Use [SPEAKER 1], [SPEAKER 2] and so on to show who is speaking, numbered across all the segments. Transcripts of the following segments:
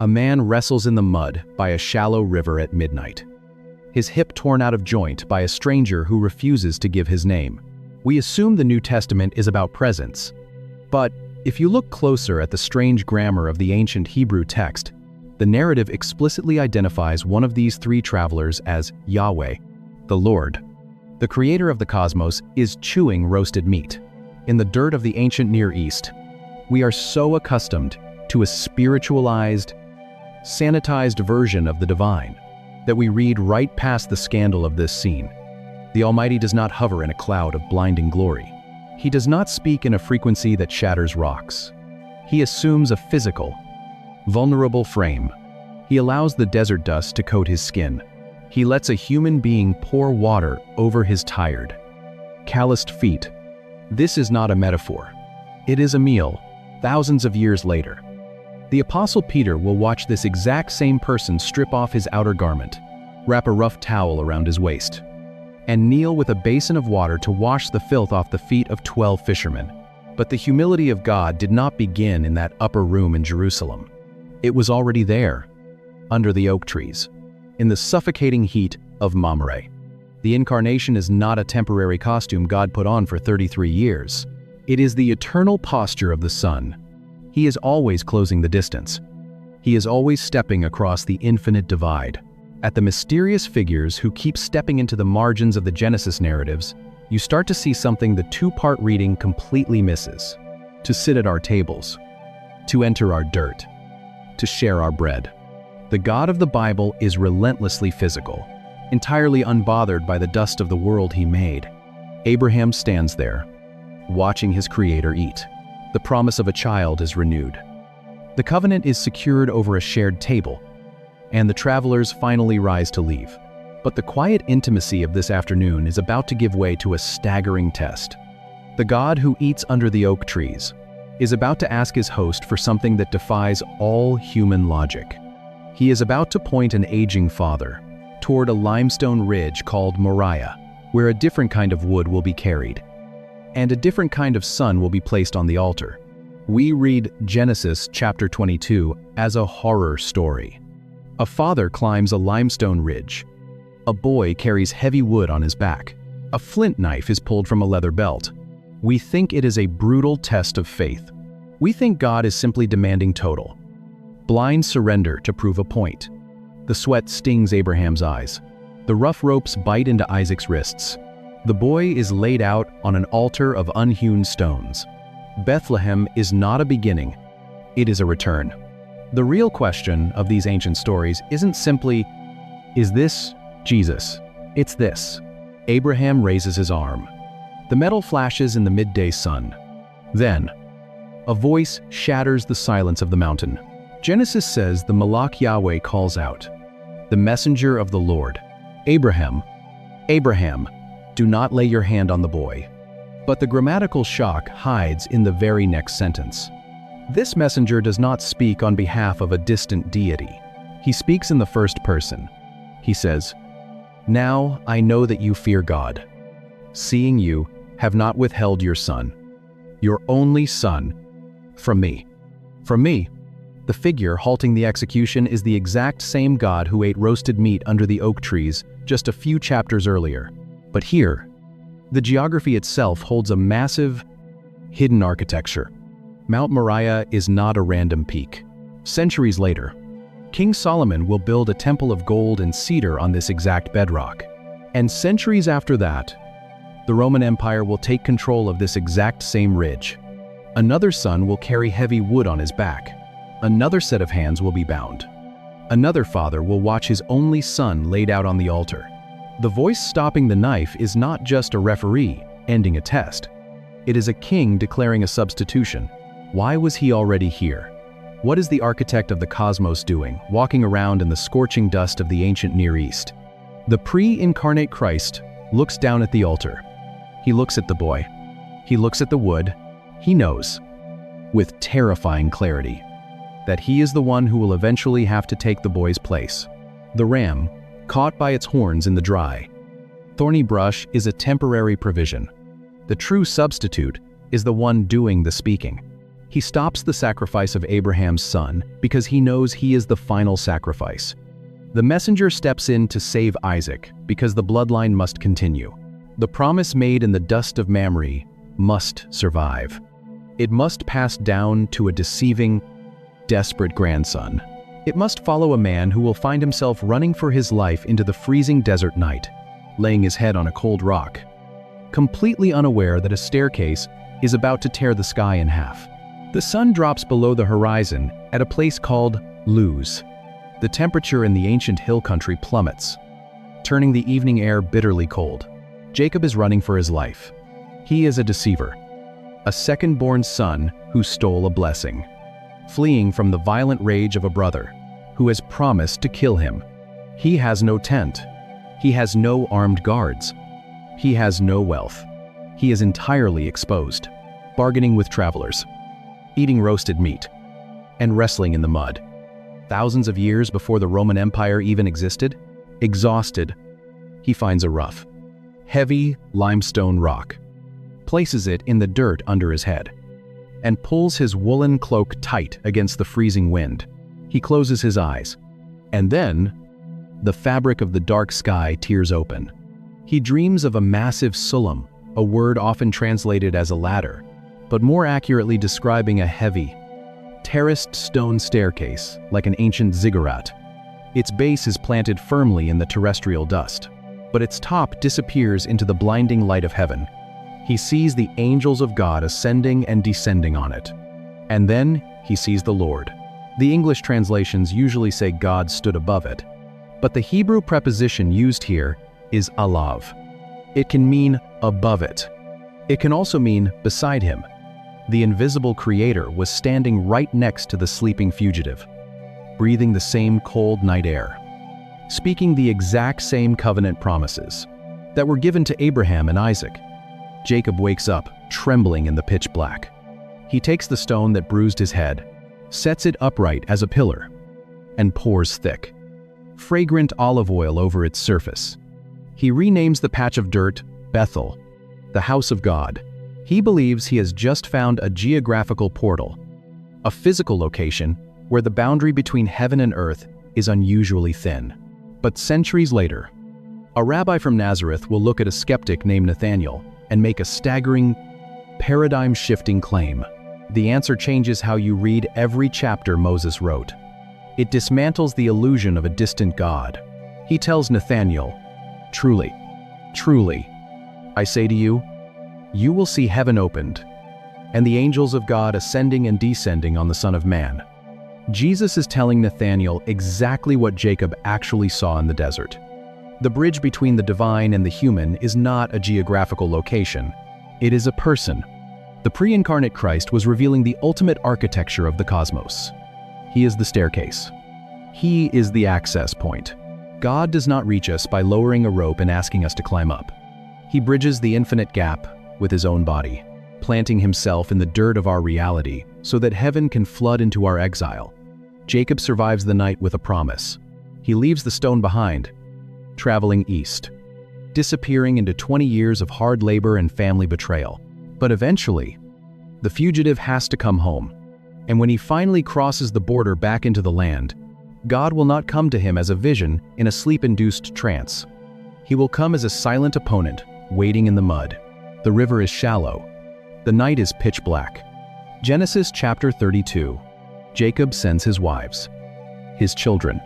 [SPEAKER 1] A man wrestles in the mud by a shallow river at midnight. His hip torn out of joint by a stranger who refuses to give his name. We assume the New Testament is about presence. But if you look closer at the strange grammar of the ancient Hebrew text, the narrative explicitly identifies one of these three travelers as Yahweh, the Lord. The creator of the cosmos is chewing roasted meat. In the dirt of the ancient Near East, we are so accustomed to a spiritualized, sanitized version of the divine that we read right past the scandal of this scene. The Almighty does not hover in a cloud of blinding glory. He does not speak in a frequency that shatters rocks. He assumes a physical, vulnerable frame. He allows the desert dust to coat his skin. He lets a human being pour water over his tired, calloused feet. This is not a metaphor. It is a meal, thousands of years later. The Apostle Peter will watch this exact same person strip off his outer garment, wrap a rough towel around his waist, and kneel with a basin of water to wash the filth off the feet of 12 fishermen. But the humility of God did not begin in that upper room in Jerusalem. It was already there, under the oak trees, in the suffocating heat of Mamre. The incarnation is not a temporary costume God put on for 33 years. It is the eternal posture of the Son. He is always closing the distance. He is always stepping across the infinite divide. At the mysterious figures who keep stepping into the margins of the Genesis narratives, you start to see something the two-part reading completely misses. To sit at our tables, to enter our dirt, to share our bread. The God of the Bible is relentlessly physical, entirely unbothered by the dust of the world he made. Abraham stands there, watching his Creator eat. The promise of a child is renewed. The covenant is secured over a shared table, and the travelers finally rise to leave. But the quiet intimacy of this afternoon is about to give way to a staggering test. The God who eats under the oak trees is about to ask his host for something that defies all human logic. He is about to point an aging father toward a limestone ridge called Moriah, where a different kind of wood will be carried, and a different kind of son will be placed on the altar. We read Genesis chapter 22 as a horror story. A father climbs a limestone ridge. A boy carries heavy wood on his back. A flint knife is pulled from a leather belt. We think it is a brutal test of faith. We think God is simply demanding total, blind surrender to prove a point. The sweat stings Abraham's eyes. The rough ropes bite into Isaac's wrists. The boy is laid out on an altar of unhewn stones. Bethlehem is not a beginning, it is a return. The real question of these ancient stories isn't simply, is this Jesus? It's this. Abraham raises his arm. The metal flashes in the midday sun. Then, a voice shatters the silence of the mountain. Genesis says the Malach Yahweh calls out, the messenger of the Lord, Abraham, Abraham, do not lay your hand on the boy. But the grammatical shock hides in the very next sentence. This messenger does not speak on behalf of a distant deity. He speaks in the first person. He says, now I know that you fear God. Seeing you, have not withheld your son, your only son, from me. From me. The figure halting the execution is the exact same God who ate roasted meat under the oak trees just a few chapters earlier. But here, the geography itself holds a massive, hidden architecture. Mount Moriah is not a random peak. Centuries later, King Solomon will build a temple of gold and cedar on this exact bedrock. And centuries after that, the Roman Empire will take control of this exact same ridge. Another son will carry heavy wood on his back. Another set of hands will be bound. Another father will watch his only son laid out on the altar. The voice stopping the knife is not just a referee ending a test. It is a king declaring a substitution. Why was he already here? What is the architect of the cosmos doing, walking around in the scorching dust of the ancient Near East? The pre-incarnate Christ looks down at the altar. He looks at the boy. He looks at the wood. He knows, with terrifying clarity, that he is the one who will eventually have to take the boy's place. The ram, caught by its horns in the dry, thorny brush is a temporary provision. The true substitute is the one doing the speaking. He stops the sacrifice of Abraham's son because he knows he is the final sacrifice. The messenger steps in to save Isaac because the bloodline must continue. The promise made in the dust of Mamre must survive. It must pass down to a deceiving, desperate grandson. It must follow a man who will find himself running for his life into the freezing desert night, laying his head on a cold rock, completely unaware that a staircase is about to tear the sky in half. The sun drops below the horizon at a place called Luz. The temperature in the ancient hill country plummets, turning the evening air bitterly cold. Jacob is running for his life. He is a deceiver, a second-born son who stole a blessing, fleeing from the violent rage of a brother who has promised to kill him. He has no tent. He has no armed guards. He has no wealth. He is entirely exposed, bargaining with travelers, eating roasted meat, and wrestling in the mud. Thousands of years before the Roman Empire even existed, exhausted, he finds a rough, heavy limestone rock, places it in the dirt under his head, and pulls his woolen cloak tight against the freezing wind. He closes his eyes, and then the fabric of the dark sky tears open. He dreams of a massive sulam, a word often translated as a ladder, but more accurately describing a heavy, terraced stone staircase like an ancient ziggurat. Its base is planted firmly in the terrestrial dust, but its top disappears into the blinding light of heaven. He sees the angels of God ascending and descending on it. And then he sees the Lord. The English translations usually say God stood above it, but the Hebrew preposition used here is alav. It can mean above it. It can also mean beside him. The invisible Creator was standing right next to the sleeping fugitive, breathing the same cold night air, speaking the exact same covenant promises that were given to Abraham and Isaac. Jacob wakes up, trembling in the pitch black. He takes the stone that bruised his head, sets it upright as a pillar, and pours thick, fragrant olive oil over its surface. He renames the patch of dirt Bethel, the house of God. He believes he has just found a geographical portal, a physical location where the boundary between heaven and earth is unusually thin. But centuries later, a rabbi from Nazareth will look at a skeptic named Nathanael and make a staggering, paradigm-shifting claim. The answer changes how you read every chapter Moses wrote. It dismantles the illusion of a distant God. He tells Nathanael, "Truly, truly, I say to you, you will see heaven opened, and the angels of God ascending and descending on the Son of Man." Jesus is telling Nathanael exactly what Jacob actually saw in the desert. The bridge between the divine and the human is not a geographical location. It is a person. The pre-incarnate Christ was revealing the ultimate architecture of the cosmos. He is the staircase. He is the access point. God does not reach us by lowering a rope and asking us to climb up. He bridges the infinite gap with his own body, planting himself in the dirt of our reality so that heaven can flood into our exile. Jacob survives the night with a promise. He leaves the stone behind, traveling east, disappearing into 20 years of hard labor and family betrayal. But eventually, the fugitive has to come home. And when he finally crosses the border back into the land, God will not come to him as a vision in a sleep-induced trance. He will come as a silent opponent, waiting in the mud. The river is shallow. The night is pitch black. Genesis chapter 32. Jacob sends his wives, his children,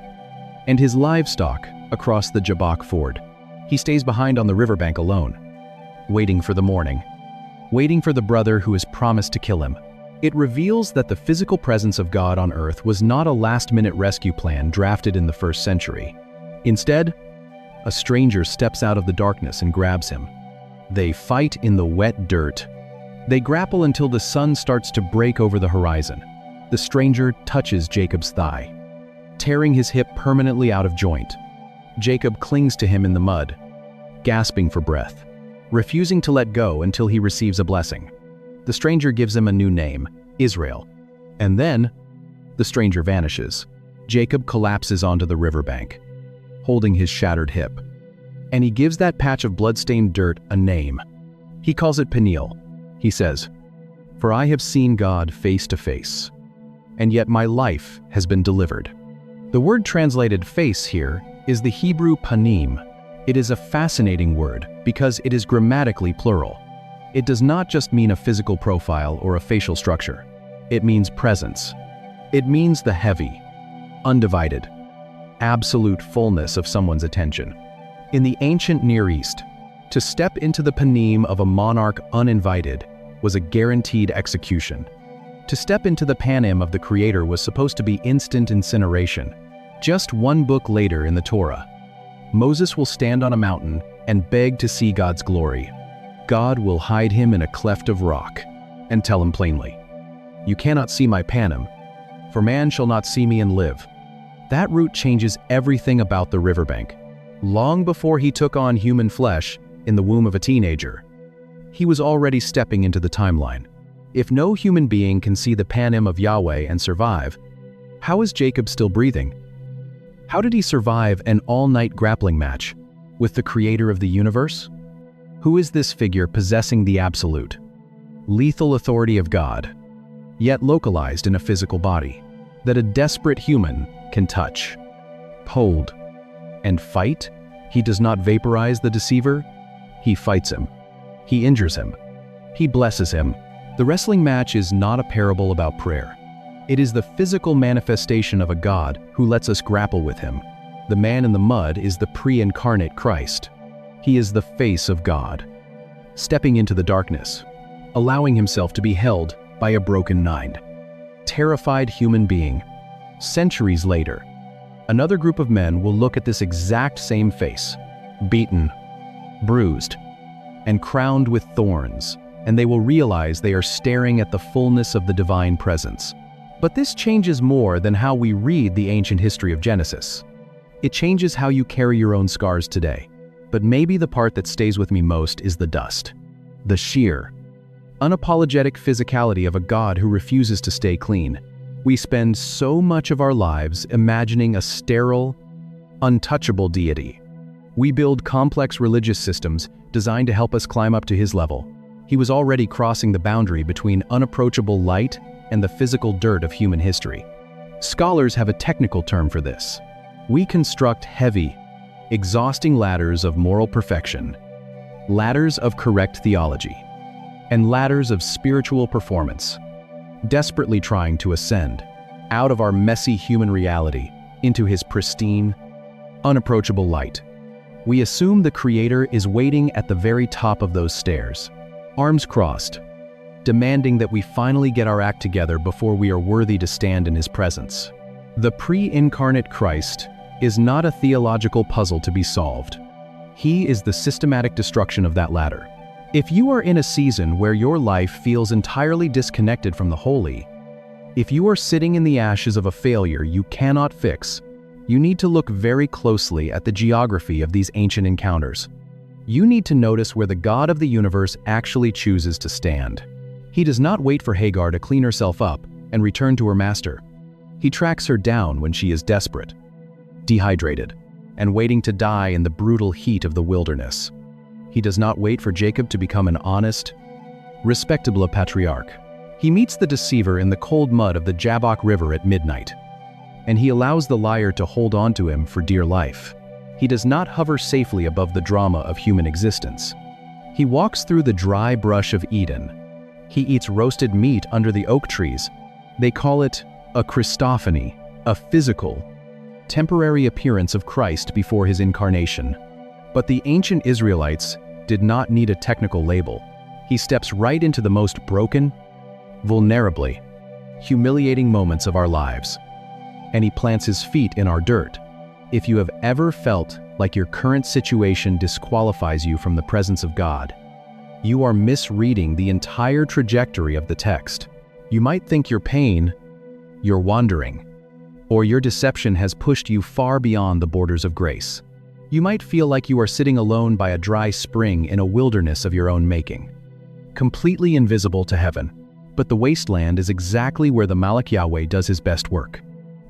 [SPEAKER 1] and his livestock across the Jabbok ford. He stays behind on the riverbank alone, waiting for the morning, waiting for the brother who has promised to kill him. It reveals that the physical presence of God on earth was not a last-minute rescue plan drafted in the 1st century. Instead, a stranger steps out of the darkness and grabs him. They fight in the wet dirt. They grapple until the sun starts to break over the horizon. The stranger touches Jacob's thigh, tearing his hip permanently out of joint. Jacob clings to him in the mud, gasping for breath, refusing to let go until he receives a blessing. The stranger gives him a new name, Israel. And then, the stranger vanishes. Jacob collapses onto the riverbank, holding his shattered hip. And he gives that patch of blood-stained dirt a name. He calls it Peniel. He says, for I have seen God face to face, and yet my life has been delivered." The word translated face here is the Hebrew panim. It is a fascinating word because it is grammatically plural. It does not just mean a physical profile or a facial structure. It means presence. It means the heavy, undivided, absolute fullness of someone's attention. In the ancient Near East, to step into the panim of a monarch uninvited was a guaranteed execution. To step into the panim of the Creator was supposed to be instant incineration. Just one book later in the Torah, Moses will stand on a mountain and beg to see God's glory. God will hide him in a cleft of rock and tell him plainly, "You cannot see my panim, for man shall not see me and live." That route changes everything about the riverbank. Long before he took on human flesh in the womb of a teenager, he was already stepping into the timeline. If no human being can see the panim of Yahweh and survive, how is Jacob still breathing? How did he survive an all-night grappling match with the Creator of the universe? Who is this figure possessing the absolute, lethal authority of God, yet localized in a physical body, that a desperate human can touch, hold, and fight? He does not vaporize the deceiver. He fights him. He injures him. He blesses him. The wrestling match is not a parable about prayer. It is the physical manifestation of a God who lets us grapple with him. The man in the mud is the pre-incarnate Christ. He is the face of God, stepping into the darkness, allowing himself to be held by a broken mind. Terrified human being. Centuries later, another group of men will look at this exact same face, beaten, bruised, and crowned with thorns, and they will realize they are staring at the fullness of the divine presence. But this changes more than how we read the ancient history of Genesis. It changes how you carry your own scars today. But maybe the part that stays with me most is the dust. The sheer, unapologetic physicality of a God who refuses to stay clean. We spend so much of our lives imagining a sterile, untouchable deity. We build complex religious systems designed to help us climb up to his level. He was already crossing the boundary between unapproachable light and the physical dirt of human history. Scholars have a technical term for this. We construct heavy, exhausting ladders of moral perfection, ladders of correct theology, and ladders of spiritual performance, desperately trying to ascend out of our messy human reality into his pristine, unapproachable light. We assume the Creator is waiting at the very top of those stairs, arms crossed, demanding that we finally get our act together before we are worthy to stand in his presence. The pre-incarnate Christ is not a theological puzzle to be solved. He is the systematic destruction of that ladder. If you are in a season where your life feels entirely disconnected from the holy, if you are sitting in the ashes of a failure you cannot fix, you need to look very closely at the geography of these ancient encounters. You need to notice where the God of the universe actually chooses to stand. He does not wait for Hagar to clean herself up and return to her master. He tracks her down when she is desperate, dehydrated, and waiting to die in the brutal heat of the wilderness. He does not wait for Jacob to become an honest, respectable patriarch. He meets the deceiver in the cold mud of the Jabbok River at midnight, and he allows the liar to hold on to him for dear life. He does not hover safely above the drama of human existence. He walks through the dry brush of Eden. He eats roasted meat under the oak trees. They call it a Christophany, a physical, temporary appearance of Christ before his incarnation. But the ancient Israelites did not need a technical label. He steps right into the most broken, vulnerably, humiliating moments of our lives, and he plants his feet in our dirt. If you have ever felt like your current situation disqualifies you from the presence of God, you are misreading the entire trajectory of the text. You might think your pain, your wandering, or your deception has pushed you far beyond the borders of grace. You might feel like you are sitting alone by a dry spring in a wilderness of your own making, completely invisible to heaven. But the wasteland is exactly where the Malach Yahweh does his best work.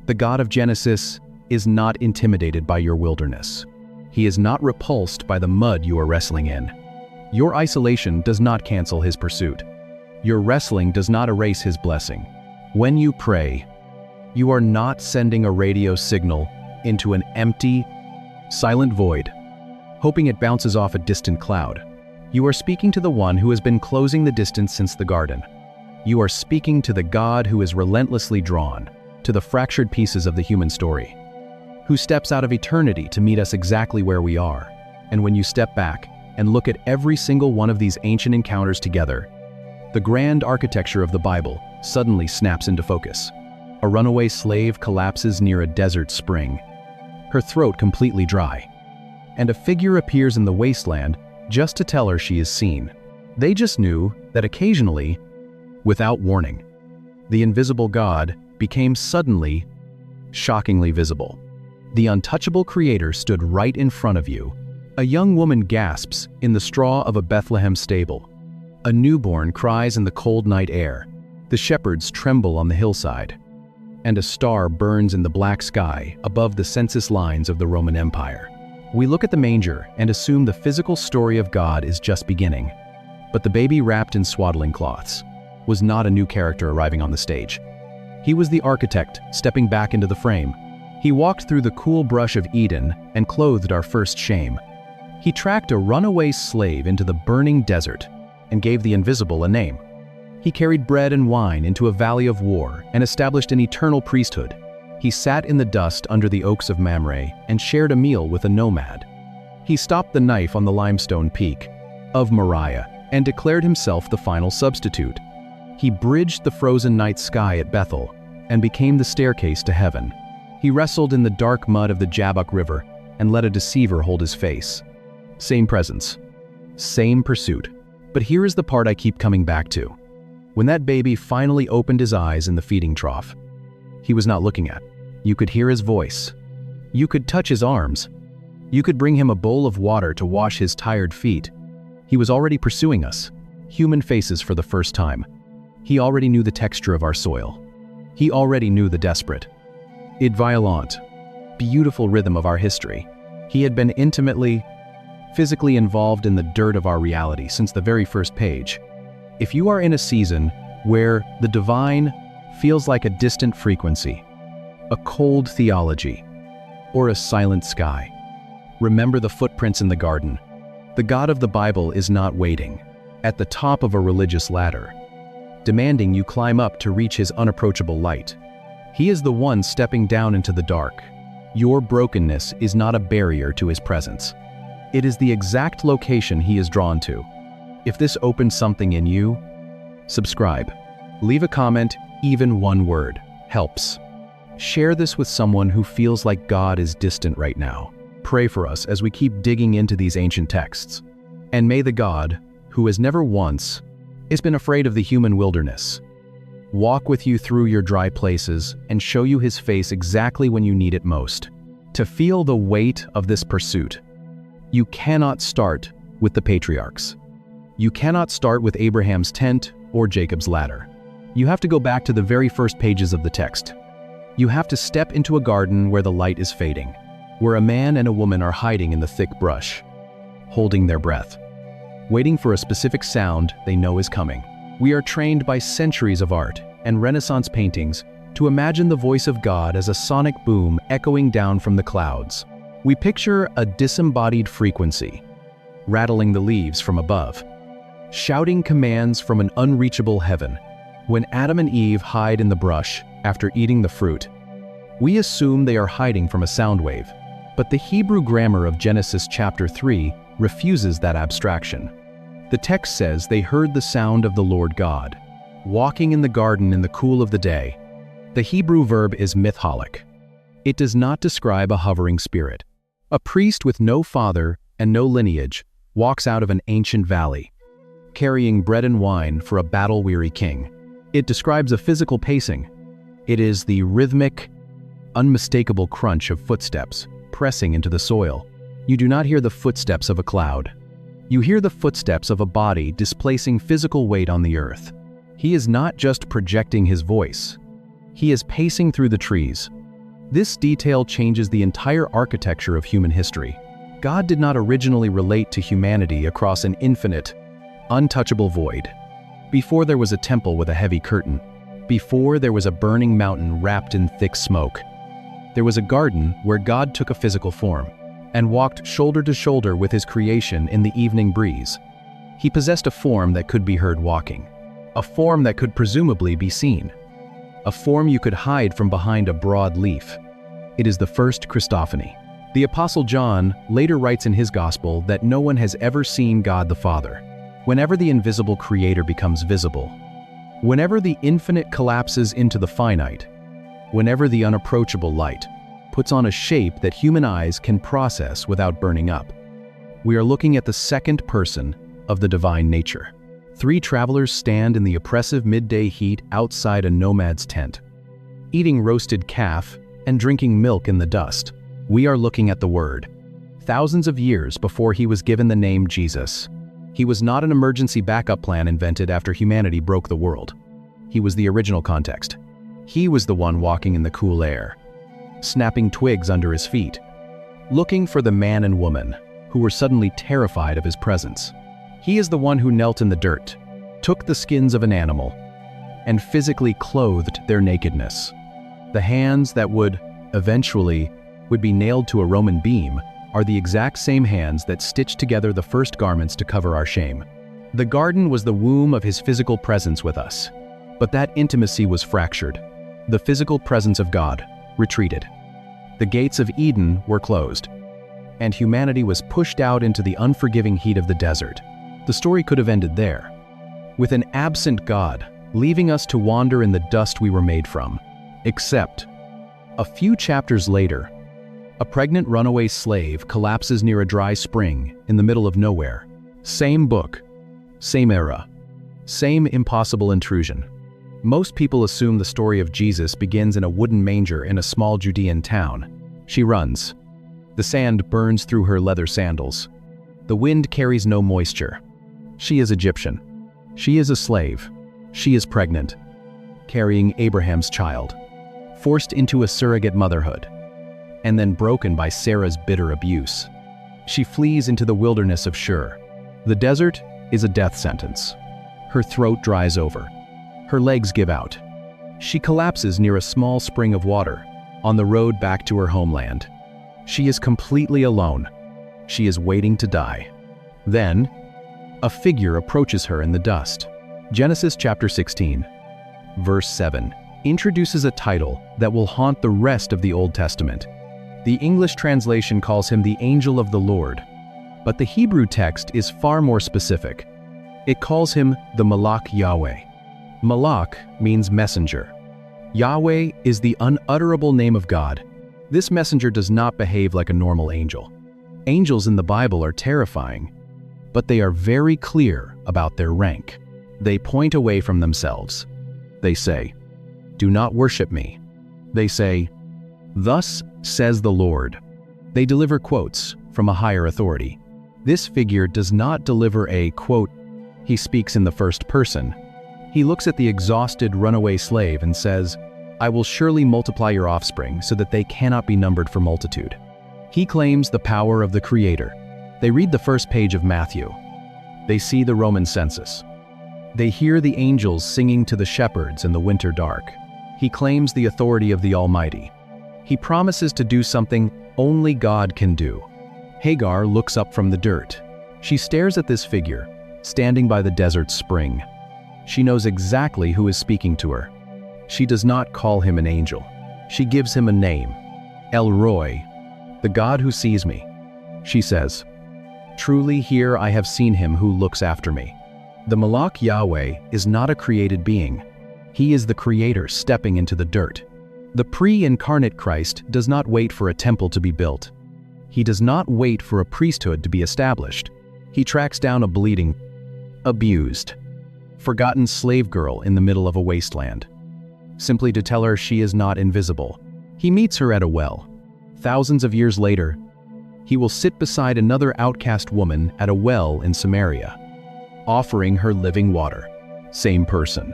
[SPEAKER 1] The God of Genesis is not intimidated by your wilderness. He is not repulsed by the mud you are wrestling in. Your isolation does not cancel his pursuit. Your wrestling does not erase his blessing. When you pray, you are not sending a radio signal into an empty, silent void, hoping it bounces off a distant cloud. You are speaking to the one who has been closing the distance since the garden. You are speaking to the God who is relentlessly drawn to the fractured pieces of the human story, who steps out of eternity to meet us exactly where we are. And when you step back and look at every single one of these ancient encounters together, the grand architecture of the Bible suddenly snaps into focus. A runaway slave collapses near a desert spring, her throat completely dry, and a figure appears in the wasteland just to tell her she is seen. They just knew that occasionally, without warning, the invisible God became suddenly, shockingly visible. The untouchable Creator stood right in front of you. A young woman gasps in the straw of a Bethlehem stable. A newborn cries in the cold night air. The shepherds tremble on the hillside. And a star burns in the black sky above the census lines of the Roman Empire. We look at the manger and assume the physical story of God is just beginning. But the baby wrapped in swaddling cloths was not a new character arriving on the stage. He was the architect stepping back into the frame. He walked through the cool brush of Eden and clothed our first shame. He tracked a runaway slave into the burning desert and gave the invisible a name. He carried bread and wine into a valley of war and established an eternal priesthood. He sat in the dust under the oaks of Mamre and shared a meal with a nomad. He stopped the knife on the limestone peak of Moriah and declared himself the final substitute. He bridged the frozen night sky at Bethel and became the staircase to heaven. He wrestled in the dark mud of the Jabbok River and let a deceiver hold his face. Same presence, same pursuit. But here is the part I keep coming back to. When that baby finally opened his eyes in the feeding trough, he was not looking at. You could hear his voice. You could touch his arms. You could bring him a bowl of water to wash his tired feet. He was already pursuing us, human faces for the first time. He already knew the texture of our soil. He already knew the desperate, violent, beautiful rhythm of our history. He had been intimately, physically involved in the dirt of our reality since the very first page. If you are in a season where the divine feels like a distant frequency, a cold theology, or a silent sky, remember the footprints in the garden. The God of the Bible is not waiting at the top of a religious ladder, demanding you climb up to reach his unapproachable light. He is the one stepping down into the dark. Your brokenness is not a barrier to his presence. It is the exact location he is drawn to. If this opens something in you, subscribe. Leave a comment, even one word helps. Share this with someone who feels like God is distant right now. Pray for us as we keep digging into these ancient texts. And may the God, who has never once been afraid of the human wilderness, walk with you through your dry places and show you his face exactly when you need it most. To feel the weight of this pursuit, you cannot start with the patriarchs. You cannot start with Abraham's tent or Jacob's ladder. You have to go back to the very first pages of the text. You have to step into a garden where the light is fading, where a man and a woman are hiding in the thick brush, holding their breath, waiting for a specific sound they know is coming. We are trained by centuries of art and Renaissance paintings to imagine the voice of God as a sonic boom echoing down from the clouds. We picture a disembodied frequency, rattling the leaves from above, shouting commands from an unreachable heaven. When Adam and Eve hide in the brush after eating the fruit, we assume they are hiding from a sound wave. But the Hebrew grammar of Genesis chapter 3 refuses that abstraction. The text says they heard the sound of the Lord God, walking in the garden in the cool of the day. The Hebrew verb is mithalik. It does not describe a hovering spirit. A priest with no father and no lineage walks out of an ancient valley, carrying bread and wine for a battle-weary king. It describes a physical pacing. It is the rhythmic, unmistakable crunch of footsteps pressing into the soil. You do not hear the footsteps of a cloud. You hear the footsteps of a body displacing physical weight on the earth. He is not just projecting his voice. He is pacing through the trees. This detail changes the entire architecture of human history. God did not originally relate to humanity across an infinite, untouchable void. Before there was a temple with a heavy curtain. Before there was a burning mountain wrapped in thick smoke. There was a garden where God took a physical form and walked shoulder to shoulder with his creation in the evening breeze. He possessed a form that could be heard walking, a form that could presumably be seen, a form you could hide from behind a broad leaf. It is the first Christophany. The Apostle John later writes in his Gospel that no one has ever seen God the Father. Whenever the invisible Creator becomes visible, whenever the infinite collapses into the finite, whenever the unapproachable light puts on a shape that human eyes can process without burning up, we are looking at the second person of the divine nature. Three travelers stand in the oppressive midday heat outside a nomad's tent, eating roasted calf and drinking milk in the dust. We are looking at the Word. Thousands of years before he was given the name Jesus, he was not an emergency backup plan invented after humanity broke the world. He was the original context. He was the one walking in the cool air, snapping twigs under his feet, looking for the man and woman who were suddenly terrified of his presence. He is the one who knelt in the dirt, took the skins of an animal, and physically clothed their nakedness. The hands that would be nailed to a Roman beam are the exact same hands that stitched together the first garments to cover our shame. The garden was the womb of his physical presence with us, but that intimacy was fractured. The physical presence of God retreated. The gates of Eden were closed, and humanity was pushed out into the unforgiving heat of the desert. The story could have ended there, with an absent God leaving us to wander in the dust we were made from. Except, a few chapters later, a pregnant runaway slave collapses near a dry spring in the middle of nowhere. Same book, same era, same impossible intrusion. Most people assume the story of Jesus begins in a wooden manger in a small Judean town. She runs. The sand burns through her leather sandals. The wind carries no moisture. She is Egyptian. She is a slave. She is pregnant, carrying Abraham's child, forced into a surrogate motherhood, and then broken by Sarah's bitter abuse. She flees into the wilderness of Shur. The desert is a death sentence. Her throat dries over. Her legs give out. She collapses near a small spring of water on the road back to her homeland. She is completely alone. She is waiting to die. Then, a figure approaches her in the dust. Genesis chapter 16, verse 7, introduces a title that will haunt the rest of the Old Testament. The English translation calls him the Angel of the Lord, but the Hebrew text is far more specific. It calls him the Malach Yahweh. Malach means messenger. Yahweh is the unutterable name of God. This messenger does not behave like a normal angel. Angels in the Bible are terrifying, but they are very clear about their rank. They point away from themselves. They say, "Do not worship me." They say, "Thus says the Lord." They deliver quotes from a higher authority. This figure does not deliver a quote. He speaks in the first person. He looks at the exhausted runaway slave and says, "I will surely multiply your offspring so that they cannot be numbered for multitude." He claims the power of the Creator. They read the first page of Matthew. They see the Roman census. They hear the angels singing to the shepherds in the winter dark. He claims the authority of the Almighty. He promises to do something only God can do. Hagar looks up from the dirt. She stares at this figure, standing by the desert spring. She knows exactly who is speaking to her. She does not call him an angel. She gives him a name, El Roi, the God who sees me. She says, "Truly here I have seen him who looks after me." The Malach Yahweh is not a created being. He is the Creator stepping into the dirt. The pre-incarnate Christ does not wait for a temple to be built. He does not wait for a priesthood to be established. He tracks down a bleeding, abused, forgotten slave girl in the middle of a wasteland, simply to tell her she is not invisible. He meets her at a well. Thousands of years later, he will sit beside another outcast woman at a well in Samaria, offering her living water. Same person,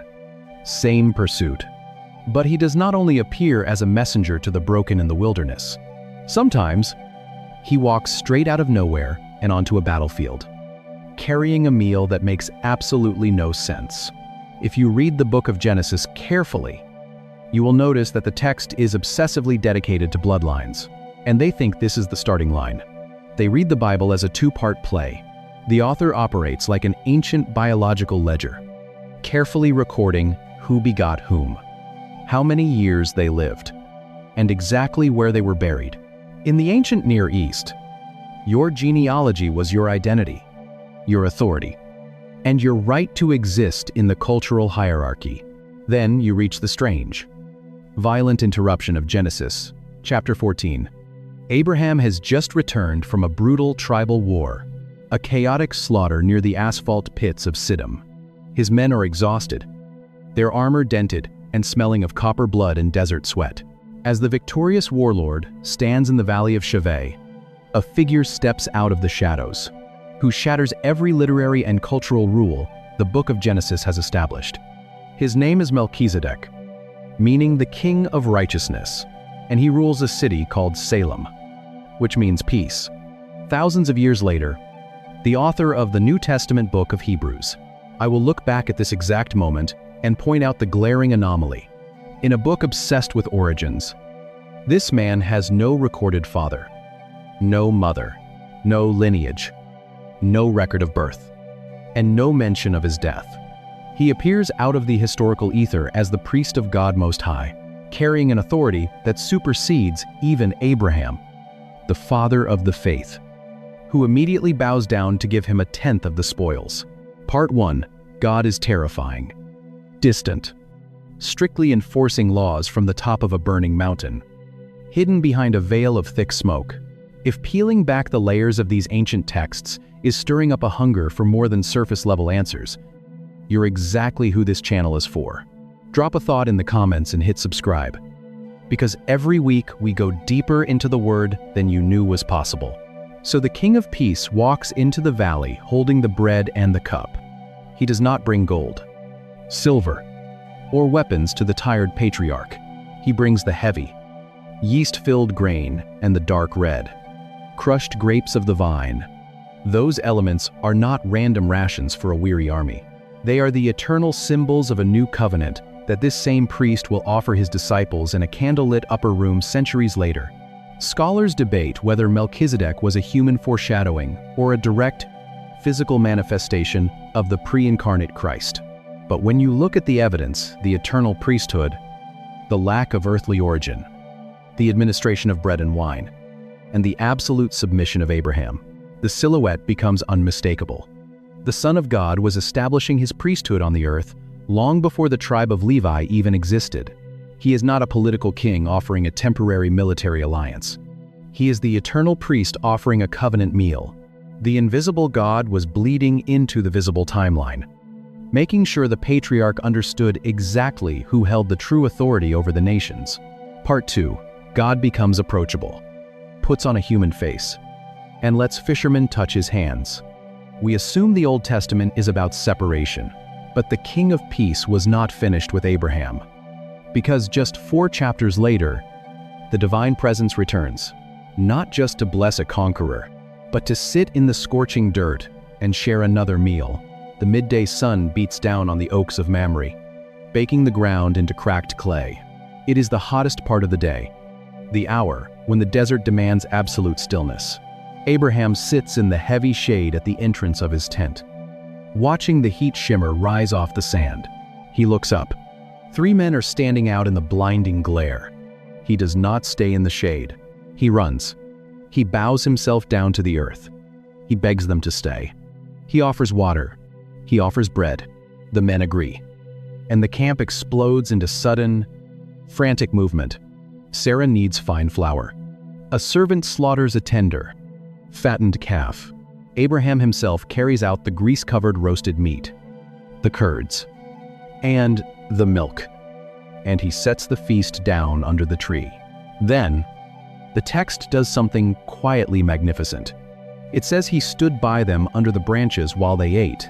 [SPEAKER 1] same pursuit. But he does not only appear as a messenger to the broken in the wilderness. Sometimes, he walks straight out of nowhere and onto a battlefield, carrying a meal that makes absolutely no sense. If you read the book of Genesis carefully, you will notice that the text is obsessively dedicated to bloodlines, and they think this is the starting line. They read the Bible as a two-part play. The author operates like an ancient biological ledger, carefully recording who begot whom, how many years they lived, and exactly where they were buried. In the ancient Near East, your genealogy was your identity, your authority, and your right to exist in the cultural hierarchy. Then you reach the strange, violent interruption of Genesis, chapter 14. Abraham has just returned from a brutal tribal war, a chaotic slaughter near the asphalt pits of Siddim. His men are exhausted, their armor dented and smelling of copper blood and desert sweat. As the victorious warlord stands in the valley of Shaveh, a figure steps out of the shadows, who shatters every literary and cultural rule the book of Genesis has established. His name is Melchizedek, meaning the King of Righteousness, and he rules a city called Salem, which means peace. Thousands of years later, the author of the New Testament book of Hebrews, I will look back at this exact moment and point out the glaring anomaly. In a book obsessed with origins, this man has no recorded father, no mother, no lineage, no record of birth, and no mention of his death. He appears out of the historical ether as the priest of God Most High, carrying an authority that supersedes even Abraham, the father of the faith, who immediately bows down to give him a tenth of the spoils. Part 1. God is terrifying, distant, strictly enforcing laws from the top of a burning mountain, hidden behind a veil of thick smoke. If peeling back the layers of these ancient texts is stirring up a hunger for more than surface-level answers, you're exactly who this channel is for. Drop a thought in the comments and hit subscribe, because every week we go deeper into the Word than you knew was possible. So the King of Peace walks into the valley holding the bread and the cup. He does not bring gold, silver, or weapons to the tired patriarch. He brings the heavy, yeast-filled grain and the dark red, crushed grapes of the vine. Those elements are not random rations for a weary army. They are the eternal symbols of a new covenant that this same priest will offer his disciples in a candlelit upper room centuries later. Scholars debate whether Melchizedek was a human foreshadowing or a direct, physical manifestation of the pre-incarnate Christ. But when you look at the evidence, the eternal priesthood, the lack of earthly origin, the administration of bread and wine, and the absolute submission of Abraham, the silhouette becomes unmistakable. The Son of God was establishing his priesthood on the earth long before the tribe of Levi even existed. He is not a political king offering a temporary military alliance. He is the eternal priest offering a covenant meal. The invisible God was bleeding into the visible timeline, making sure the patriarch understood exactly who held the true authority over the nations. Part 2. God becomes approachable, puts on a human face, and lets fishermen touch his hands. We assume the Old Testament is about separation, but the King of Peace was not finished with Abraham, because just 4 chapters later, the divine presence returns, not just to bless a conqueror, but to sit in the scorching dirt and share another meal. The midday sun beats down on the oaks of Mamre, baking the ground into cracked clay. It is the hottest part of the day, the hour when the desert demands absolute stillness. Abraham sits in the heavy shade at the entrance of his tent, watching the heat shimmer rise off the sand. He looks up. 3 men are standing out in the blinding glare. He does not stay in the shade. He runs. He bows himself down to the earth. He begs them to stay. He offers water. He offers bread. The men agree. And the camp explodes into sudden, frantic movement. Sarah needs fine flour. A servant slaughters a tender, fattened calf. Abraham himself carries out the grease-covered roasted meat, the curds, and the milk, and he sets the feast down under the tree. Then, the text does something quietly magnificent. It says he stood by them under the branches while they ate.